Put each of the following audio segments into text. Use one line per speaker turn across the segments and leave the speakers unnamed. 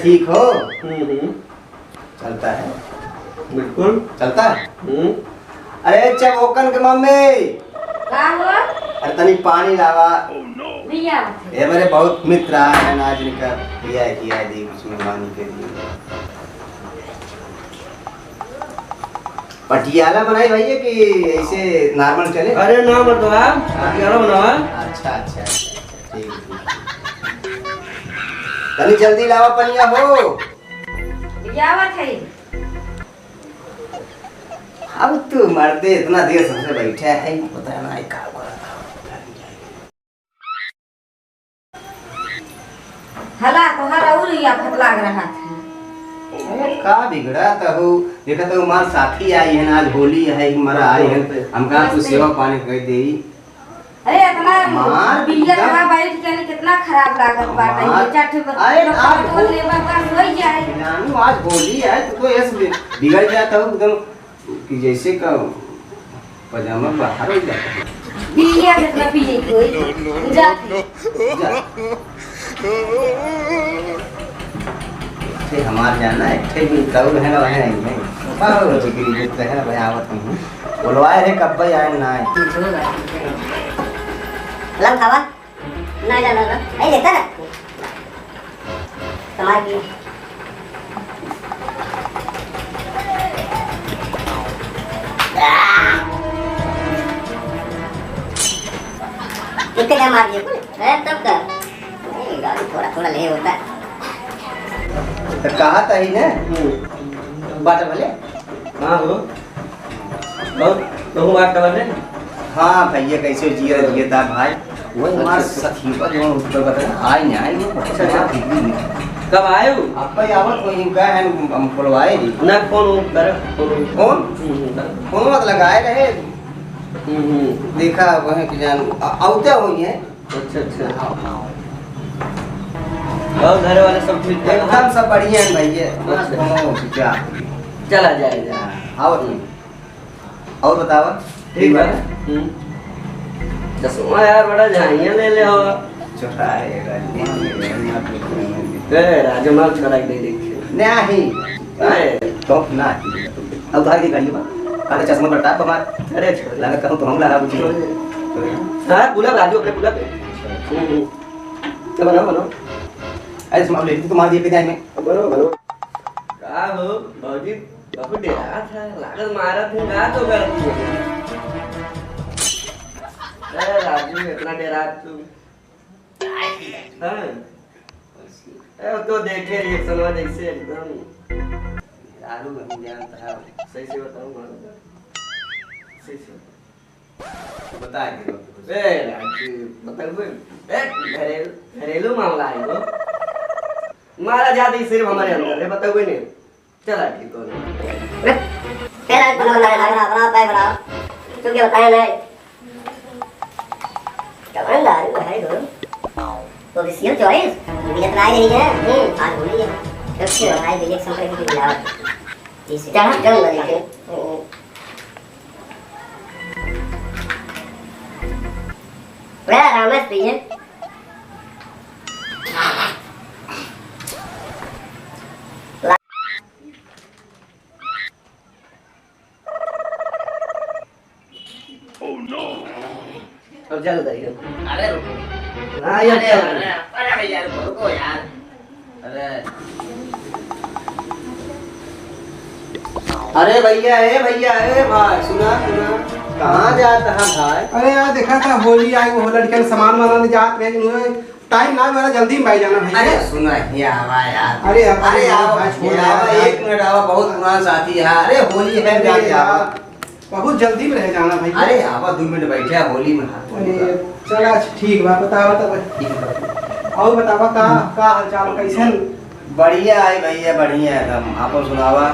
ठीक हो? चलता है,
बिल्कुल
चलता है। अरे चबोकन के मम्मी,
का हुआ?
अरे तनी पानी लावा।
भैया
ये मेरे बहुत मित्र आए हैं, आज इनका किया दी कुछ मेहमानी के लिए। पटियाला बनाई भैया कि ऐसे नॉर्मल चले?
अरे ना बतवा पटियाला बनावा।
अच्छा अच्छा ठीक ठीक। तनी जल्दी लावा पनिया हो।
भैया थे।
अब तू मर्दे इतना देर से बैठा है, पता ना का
हला तो हर और या फट लाग रहा था।
अरे का बिगड़ा था हो, देखा तो हमार साथी आई है ना, आज होली है, हमारा आई है, हम कहा तू सेवा पानी कर दे।
अरे इतना बिल्ला लगा बैठ के कितना खराब लागत बात है। चट
अरे आज
तो लेबर का होई जाए।
नानू आज होली है तो ऐसे बिगड़ जाता हो एकदम कि जैसे का पजामा बाहर हो जाता है।
बिल्लिया कितना पी गई कोई जा
थे हमार जाना है, थे भी तब है ना वह नहीं बाहर तो गिरी देते हैं भाई आवत नहीं बोलवाए रे कब भाई आए ना
लम खावा ना जाना ना ऐ देखता ना तुम्हारी कितने का मार दिया अरे तब का गाड़ी थोड़ा थोड़ा ले होता है
तो कहा था ही ना बात भले।
हाँ हो बहुत तो बात कर ले।
हाँ भैया कैसे जिया था भाई, वही हमारे साथी का जो ऊपर बता आए नहीं आए वो अच्छा
कब आए हो?
आपका यावत कोई इनका है हम बोलवाए
ना फोन कर
फोन फोन मत लगाए रहे। देखा वह कि जान आउते हुई है।
अच्छा अच्छा और घर वाले सब ठीक है?
एकदम सब बढ़िया है भैया। क्या
चला जाएगा
और नहीं और बतावा
ठीक है। चश्मा यार बड़ा झाइया ले ले हो
चुराएगा
राजमाल चला के देखे
नहीं तो ना अब घर की गाड़ी अरे चश्मा बटा हमार अरे लगा कहूं तो हम लगा बुझी
हां गुलाब राजू अपने गुलाब चलो बनाओ
अरे तुम ले तुम्हारे दिए पे में
बनो का हो भौजी बहुत डरा था लागत मारा थे ना तो कर अरे राजू इतना डरा तू हां ए तो देखे रिएक्शन वाला जैसे एकदम
दारू नहीं जानता है
सही से बताऊं सही से
बता दे
ए राजू बताओ ए घरेलू मामला है वो मारा जाती सिर्फ हमारे अंदर है बताओ नहीं चला ठीक हो
तेरा बना बनाओ तू क्या बताया नहीं कमांडर है दो तो विशियल चॉइस ये ट्राई नहीं है आज बोली है अच्छा आई भी एक संपर्क की मिला इसे चल लगे वे रामेश भी है
अब चल जाइए
अरे रुको
हां यार
अरे भैया रुको यार अरे भैया ए भाई सुना कहाँ जाता है भाई?
अरे यार देखा था होली आई वो लड़के सामान बनाने जात रहे टाइम ना मेरा जल्दी में भाई जाना भैया।
अरे सुना ये आवा यार
अरे
आवा एक मिनट आवा बहुत पुराना साथी है। अरे होली है जाके आवा
बहुत जल्दी में रह जाना भाई।
अरे आवा 2 मिनट बैठे हैं होली में हाथ
अरे चला ठीक बा बतावा तब और बतावा का हालचाल कैसन?
बढ़िया है भैया बढ़िया एकदम। आपको सुनावा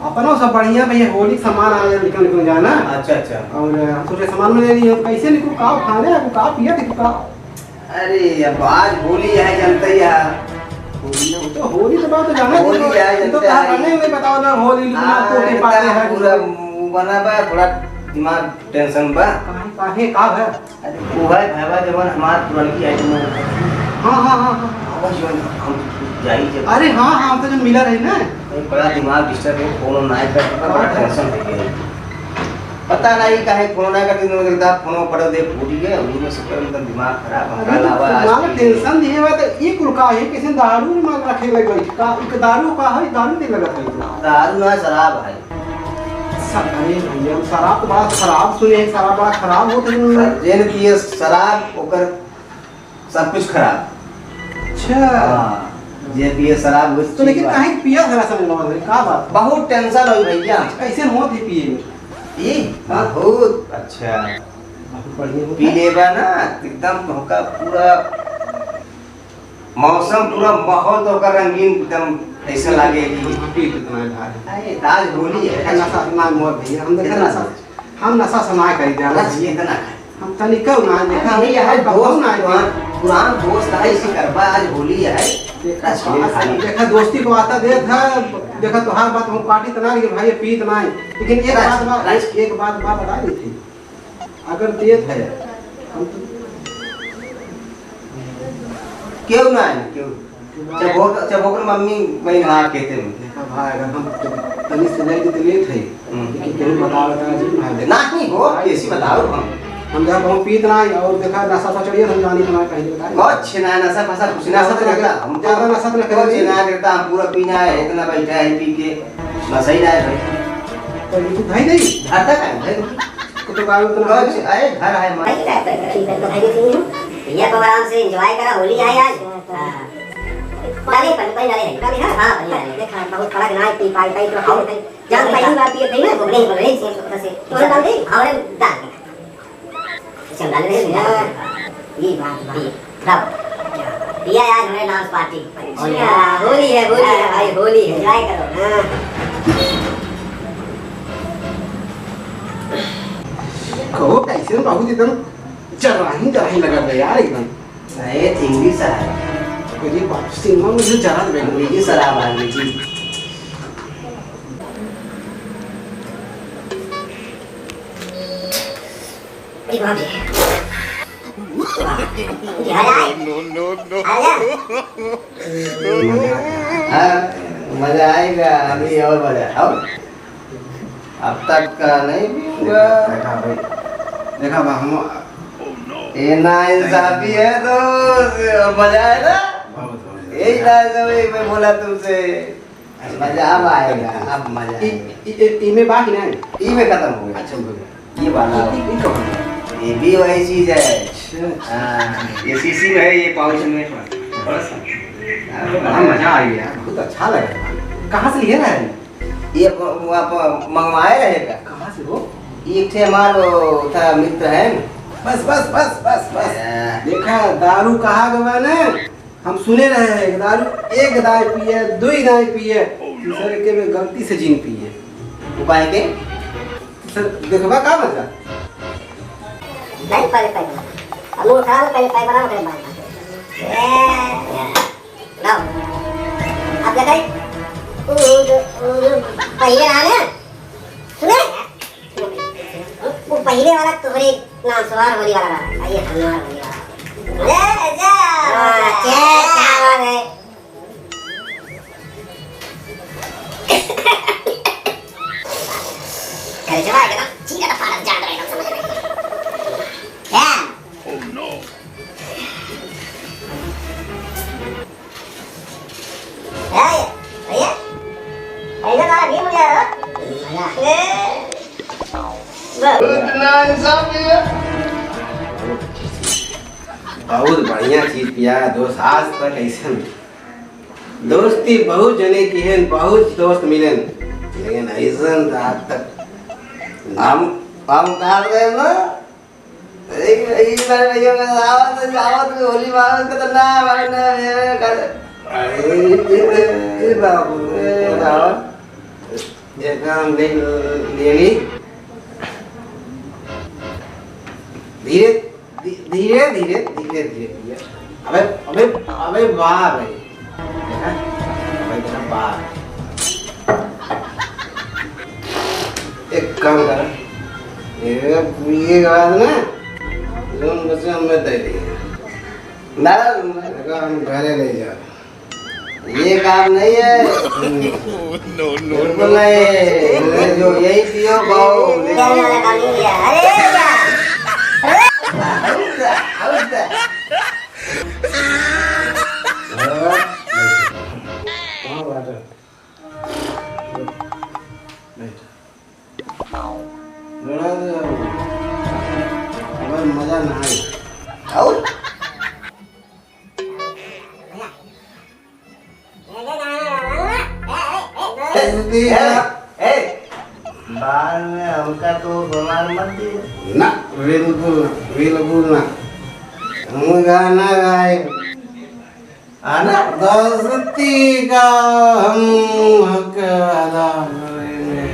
अपनो सब बढ़िया भैया होली सामान आ निकल जाना।
अच्छा
और सोचे सामान में ले लियो कैसे निकल का खाने को का पिया देखो का।
अरे अब आज होली है जानते ही है
होली तो होली तो बात तो जाना
होली है
तो कहा नहीं बताओ ना होली को के पाते हैं
पूरा बना बा थोड़ा दिमाग टेंशन बा
काहे का है।
अरे वो है भाईवा जवन हमार पुरानी आइटम
हाँ हाँ हाँ हाँ।
आवाज हम जाई जब
अरे हाँ हाँ हम तो जो मिला रही ना
बड़ा दिमाग डिस्टर्ब है, फोन ना कर बड़ा टेंशन हो गया। पता नहीं काहे फोन ना करते तो लगता फोन पड़ दे पूरी गए उन्हीं में से मतलब दिमाग खराब हो गया।
दिमाग टेंशन दिए हुआ तो ये कुल का है किसी दारू में रखे लगे का एक दारू का है दारू नहीं लगा था
दारू ना शराब है।
अरे भैया शराब तो बड़ा खराब सुने शराब बड़ा खराब होते हैं
जेन पिए शराब ओकर सब कुछ खराब।
अच्छा
जे पिए शराब वो
तो लेकिन काहे पिया जरा समझ में का बात
बहुत टेंशन हो भैया।
कैसे होत है पिए में
ये बहुत अच्छा
बढ़िया
पी लेबा ना एकदम होका पूरा मौसम पूरा माहौल तो होकर रंगीन एकदम ऐसा लागे कि
पी कितना भाई
अरे आज होली है
नशा ना मोर भैया हम देखा नशा हम नशा समाय कर दिया
बस ये इतना
हम तनिक ना देखा
नहीं है
बहुत
दोस्त
ना
पुरान दोस्त है इसी करबा आज होली है
देखा दोस्ती को आता दे था देखा तो हर बात हम पार्टी तना कि भाई पीत ना लेकिन एक बात बता दी थी अगर देत है हम तो
क्यों ना है क्यों जब होकर मम्मी वही ना कहते हैं
भाई अगर हम तनी से ले तो लेत है लेकिन क्यों बता जी
नहीं हो कैसी बताओ
हम जब हम पीत ना और देखा नशा सा चढ़िए हम जानी तुम्हारे कहीं बता
बहुत छिना नशा फसा कुछ ना
नशा तो
करता
हम ज्यादा नशा तो
बहुत
करते
छिना करता हम पूरा पीना है इतना बैठा है पी के नशा ही ना है भाई
तो ये तो भाई नहीं
घर तक है भाई
तो गाय उतना
बहुत आए घर है
भाई भैया को आराम से एंजॉय करा होली है आज डाले पर डाले डाले हां डाले देखा बहुत बड़ा ना पी पाई पाई तो खाओ जान पहली बार पिए थे ना बोले बोले से तो डाल दे और डाल चल डाल दे ये बात भाई तब भैया आज हमारे डांस पार्टी होली है भाई होली है एंजॉय करो हां
कहो कैसे बहुत एकदम चढ़ाई लगा था यार एकदम
ये इंग्लिश है
कोई बात सिनेमा में जो चढ़ा दे
अंग्रेजी शराब है अंग्रेजी
ये बात है
मजा आएगा अभी और मजा अब तक का नहीं पीऊंगा
देखा बा हम
ये ना इंसाफी है तो मजा है ना यही ना मैं बोला तुमसे मजा अब आएगा अब मजा आएगा
इमे बाकी नहीं
ई में खत्म हो गया
अच्छा
ये वाला ये भी वही चीज है ये सीसी में है ये पाउच में बस
बड़ा मजा आ गया बहुत अच्छा लगा कहाँ से लिया है
ये आप मंगवाए रहेगा
कहाँ से हो
एक थे हमारो था मित्र है
बस बस बस बस बस देखा दारू कहा गवा ने हम सुने रहे हैं दारू एक दाई पिए दो दाई पिए तीसरे के में गलती से जीन पिए
उपाय के
सर देखबा का बता
नहीं पहले अमूल खराब पहले पाई बना कर बात लो अब क्या करें पहले आने सुने वो पहले वाला तुम्हारे नाम सवार होने वाला रहा आइए धन्यवाद होने वाला ले जा क्या बात है करे जवाब है ना ठीक है पालन जान रहे हैं समझ रहे क्या ओह नो भैया भैया ना भी मुझे
इतना इंसाफी है
बहुत बढ़िया चीज पिया दोस्त आज तक ऐसे दोस्ती बहुत जने की है बहुत दोस्त मिले लेकिन ऐसा आज तक
हम काट गए ना एक बार भैया का आवत होली मावत का तो ना मारना है कर
अरे बाबू ये काम ले लेनी धीरे धीरे धीरे धीरे धीरे अबे अबे अबे वाह भाई भाई तेरा वाह एक काम कर ये के बाद ना लोन बच्चे हमें दे दिए
ना
हम घरे ले जा।
ये काम नहीं है। बिल्कुल नहीं, जो यही पियो खाओ।
जाने वाला काम नहीं किया। अरे क्या
कहाँ बात है? लड़ा दे अब मजा ना आए।
और बाल में हमका तो बीमार मत दिए
ना बिल्कुल बिल्कुल ना। हम गाना गाए
आना
दोस्ती का हम हक अदा करेंगे।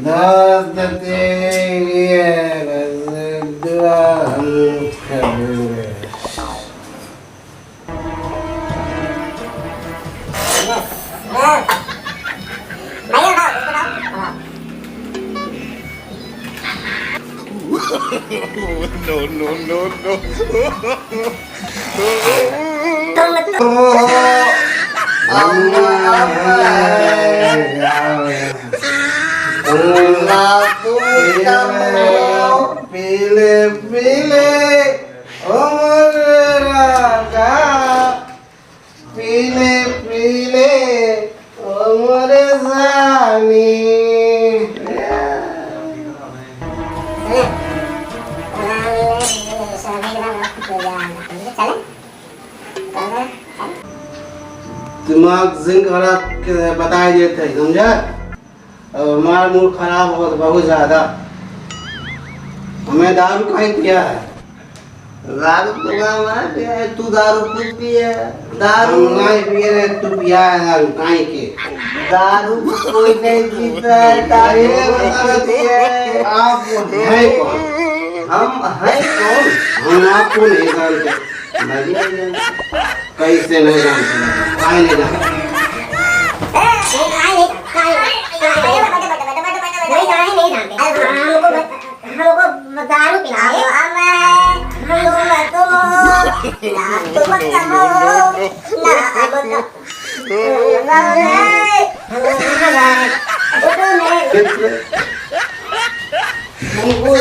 दोस्त तेरे लिए बस दुआ हम करेंगे। पीले पीले उमर राजा पीले पीले उमर जानी। दिमाग जिंक खराब के बताए देते समझा। और हमारा मूड खराब हो बहुत ज्यादा। हमें दारू कहीं किया है।
दारू तो मैं पिया है, तू दारू खुद पिया है। दारू
हम नहीं पिए रे, तू पिया है दारू कहीं के।
दारू कोई नहीं पीता है। दारू पिया है।
आप है कौन?
हम है कौन?
हम आपको नहीं जानते।
मैं भी नहीं जानता।
कैसे नहीं जानते? काहे नहीं जानते?
हमको दारू पिलाए
हमको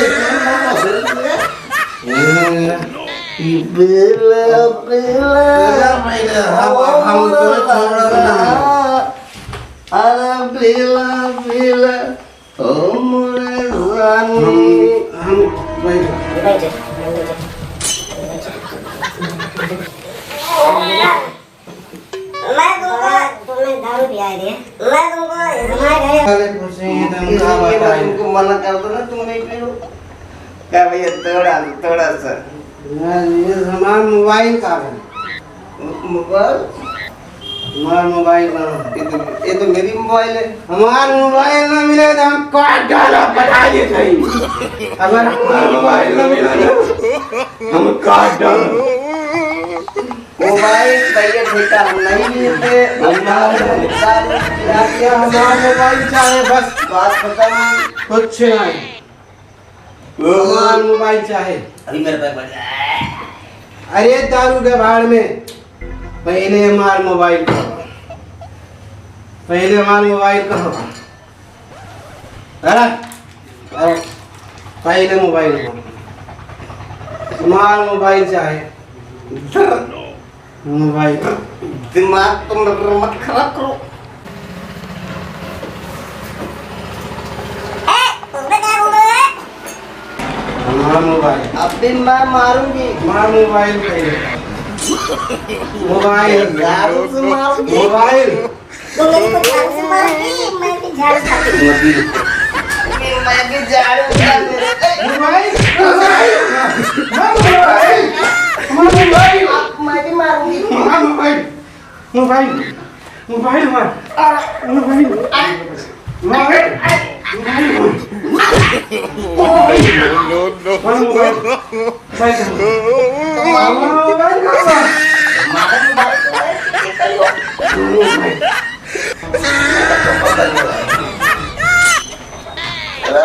पीला पीला
हमको छोड़ो ना।
अरे पीला पीला हमरे जानी।
हम
मैं तुमको तुमने दारू पिया दिया। मैं तुमको हमारे
पहले पूछेंगे तो हम क्या बताएं?
तुमको मना कर दो ना, तुम नहीं पियो। क्या भैया थोड़ा सा
ये हमारा मोबाइल का है।
मोबाइल?
हमारा मोबाइल का
ये तो मेरी मोबाइल है।
हमारा मोबाइल ना मिले तो हम काट डालो बता देते हैं। अगर हमारा मोबाइल ना मिला तो हम काट डालो।
मोबाइल भैया ठेका हम नहीं लेते।
हमारा मोबाइल चाहे बस
बात खत्म।
कुछ नहीं। हमारा मोबाइल चाहे।
अभी मेरे पैर पड़ जाए।
अरे दारू के भाड़ में पहले हमारा मोबाइल कहो। पहले हमारा मोबाइल कहो। अरे पहले मोबाइल कहो। हमारा मोबाइल चाहे। मोबाइल
दिमाग तुम मत खराब करो।
हमारा मोबाइल
अभी मैं मारूंगी।
हमारा मोबाइल पहले मोबाइल
दारू से मारूंगी।
मोबाइल
तुमने कुछ झाड़ू से मारी, मैं भी झाड़ू खाती हूँ।
मैं भी झाड़ू उठा मेरे।
मोबाइल मोबाइल मोबाइल
मैं भी मारूंगी।
मोबाइल मोबाइल मोबाइल मोबाइल
मारा